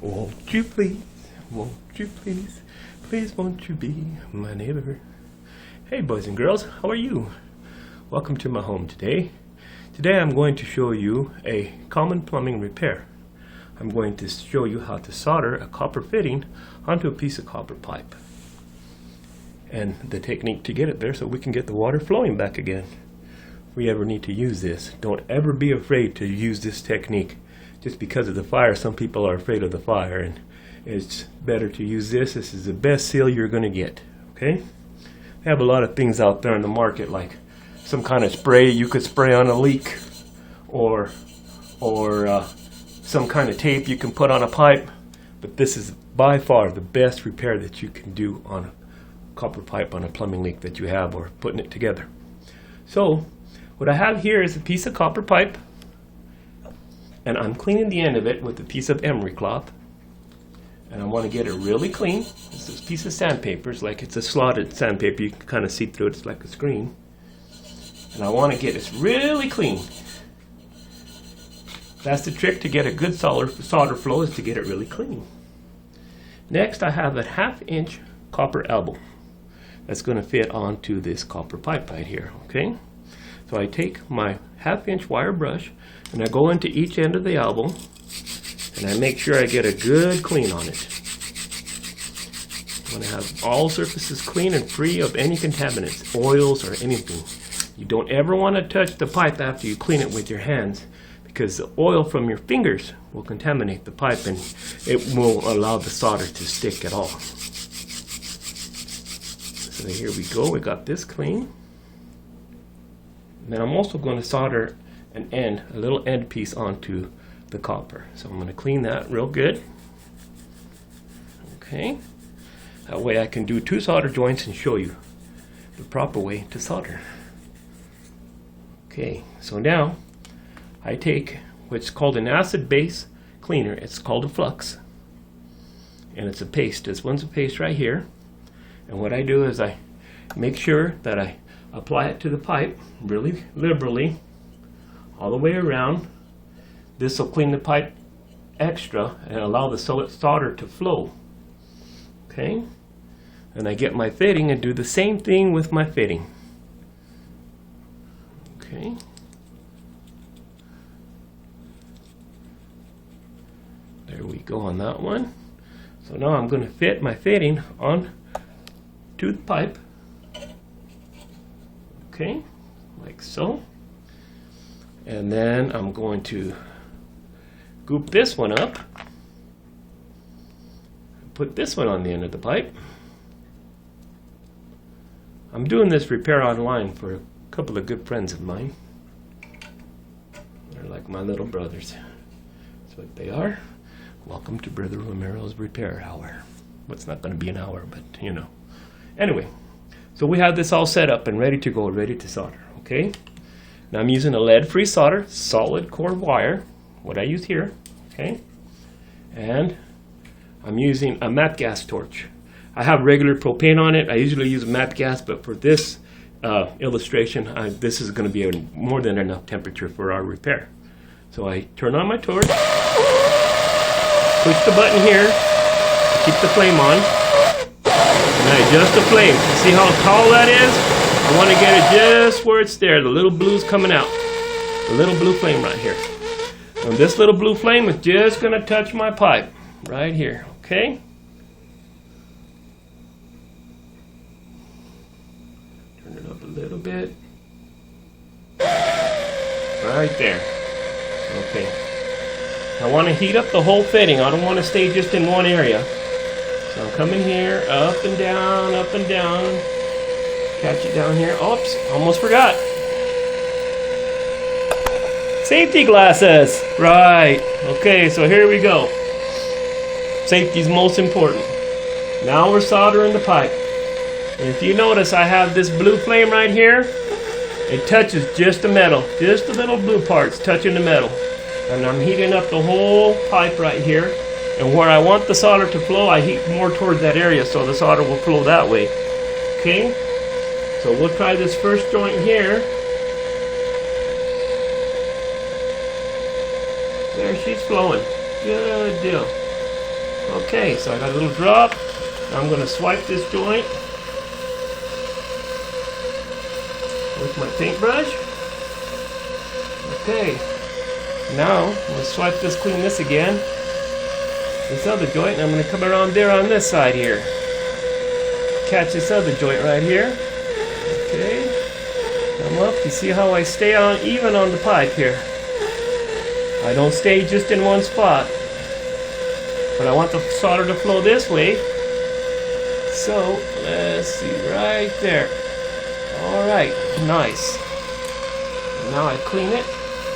Won't you please, please won't you be my neighbor? Hey boys and girls, how are you? Welcome to my home today. Today I'm going to show you a common plumbing repair. I'm going to show you how to solder a copper fitting onto a piece of copper pipe. And the technique to get it there so we can get the water flowing back again. If we ever need to use this, don't ever be afraid to use this technique. Just because of the fire, some people are afraid of the fire, and it's better to use this. This is the best seal you're going to get. Okay? They have a lot of things out there in the market, like some kind of spray you could spray on a leak, or some kind of tape you can put on a pipe. But this is by far the best repair that you can do on a copper pipe on a plumbing leak that you have, or putting it together. So what I have here is a piece of copper pipe, and I'm cleaning the end of it with a piece of emery cloth, and I want to get it really clean. It's this piece of sandpaper. It's like it's a slotted sandpaper. You can kind of see through it. It's like a screen, and I want to get it really clean. That's the trick to get a good solder flow, is to get it really clean. Next, I have a 1/2 inch copper elbow that's going to fit onto this copper pipe right here. Okay, so I take my 1/2 inch wire brush and I go into each end of the elbow and I make sure I get a good clean on it. I want to have all surfaces clean and free of any contaminants, oils or anything. You don't ever want to touch the pipe after you clean it with your hands, because the oil from your fingers will contaminate the pipe and it won't allow the solder to stick at all. So here we go, we got this clean. Then I'm also going to solder a little end piece onto the copper. So I'm going to clean that real good. Okay, that way I can do 2 solder joints and show you the proper way to solder. Okay, so now I take what's called an acid base cleaner. It's called a flux, and it's a paste. This one's a paste right here, and what I do is I make sure that I apply it to the pipe really liberally all the way around. This will clean the pipe extra and allow the solder to flow. Okay, and I get my fitting and do the same thing with my fitting. Okay, there we go on that one. So now I'm going to fit my fitting on to the pipe. Okay, like so. And then I'm going to goop this one up, put this one on the end of the pipe. I'm doing this repair online for a couple of good friends of mine. They're like my little brothers. That's what they are. Welcome to Brother Romero's Repair Hour. Well, it's not going to be an hour, but you know. Anyway, so we have this all set up and ready to go, ready to solder. Okay. Now I'm using a lead-free solder, solid core wire, what I use here, okay? And I'm using a MAP gas torch. I have regular propane on it. I usually use MAP gas, but for this illustration, this is going to be a more than enough temperature for our repair. So I turn on my torch, push the button here to keep the flame on, and I adjust the flame. See how tall that is? I want to get it just where it's there. The little blue's coming out. The little blue flame right here. And this little blue flame is just going to touch my pipe right here. Okay? Turn it up a little bit. Right there. Okay. I want to heat up the whole fitting. I don't want to stay just in one area. So I'm coming here, up and down, up and down. Catch it down here. Oops, almost forgot. Safety glasses. Right. Okay, so here we go. Safety's most important. Now we're soldering the pipe. And if you notice, I have this blue flame right here. It touches just the metal. Just the little blue parts touching the metal. And I'm heating up the whole pipe right here. And where I want the solder to flow, I heat more towards that area so the solder will flow that way. Okay? So we'll try this first joint here. There, she's flowing. Good deal. Okay, so I got a little drop. I'm going to swipe this joint with my paintbrush. Okay, now I'm going to swipe this, clean this again. This other joint, and I'm going to come around there on this side here. Catch this other joint right here. Okay, come up. You see how I stay on even on the pipe here. I don't stay just in one spot, but I want the solder to flow this way. So let's see, right there. All right, nice. Now I clean it,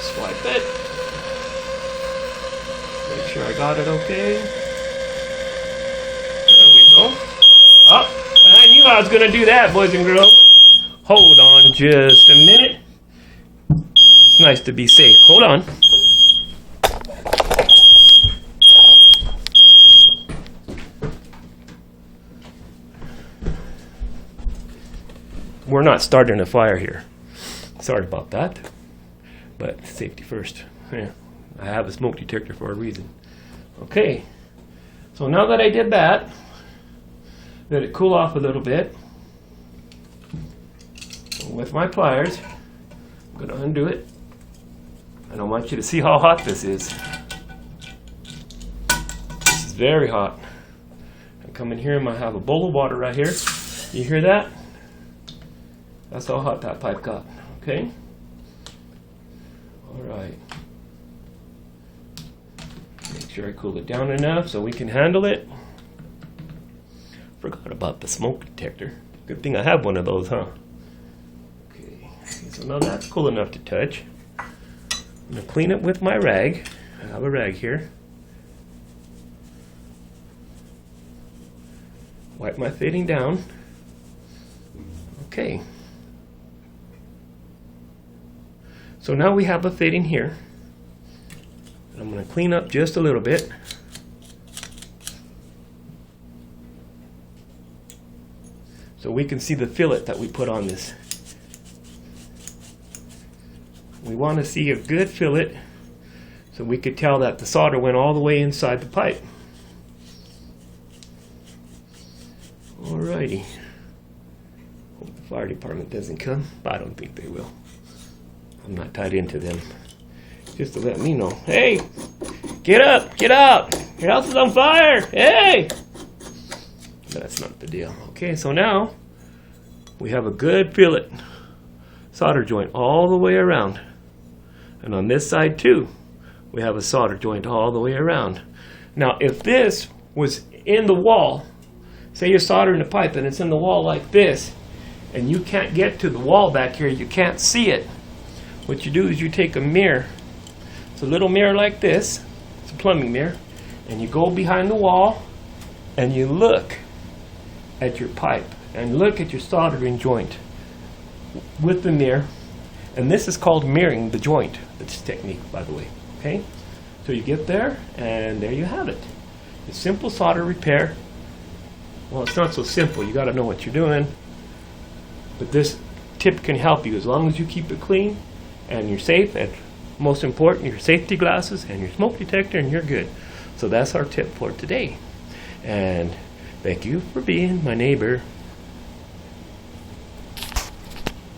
swipe it. Make sure I got it okay. There we go. Oh, and I knew I was gonna do that, boys and girls. Hold on just a minute. It's nice to be safe. Hold on. We're not starting a fire here. Sorry about that. But safety first. Yeah, I have a smoke detector for a reason. Okay, so now that I did that, let it cool off a little bit. With my pliers, I'm going to undo it. And I want you to see how hot this is. This is very hot. I come in here and I have a bowl of water right here. You hear that? That's how hot that pipe got. Okay? Alright. Make sure I cool it down enough so we can handle it. Forgot about the smoke detector. Good thing I have one of those, huh? Okay, so now that's cool enough to touch. I'm going to clean it with my rag. I have a rag here. Wipe my fitting down. Okay. So now we have a fitting here. I'm going to clean up just a little bit. So we can see the fillet that we put on this. We want to see a good fillet so we could tell that the solder went all the way inside the pipe. Alrighty. Hope the fire department doesn't come, but I don't think they will. I'm not tied into them. Just to let me know. Hey! Get up! Get out! Your house is on fire! Hey! That's not the deal. Okay, so now we have a good fillet solder joint all the way around. And on this side too, we have a solder joint all the way around. Now, if this was in the wall, say you're soldering a pipe and it's in the wall like this, and you can't get to the wall back here, you can't see it. What you do is you take a mirror. It's a little mirror like this. It's a plumbing mirror. And you go behind the wall and you look at your pipe and look at your soldering joint with the mirror. And this is called mirroring the joint. This technique, by the way. Okay? So you get there and there you have it. A simple solder repair. Well, it's not so simple. You got to know what you're doing. But this tip can help you as long as you keep it clean and you're safe, and most important, your safety glasses and your smoke detector, and you're good. So that's our tip for today. And thank you for being my neighbor.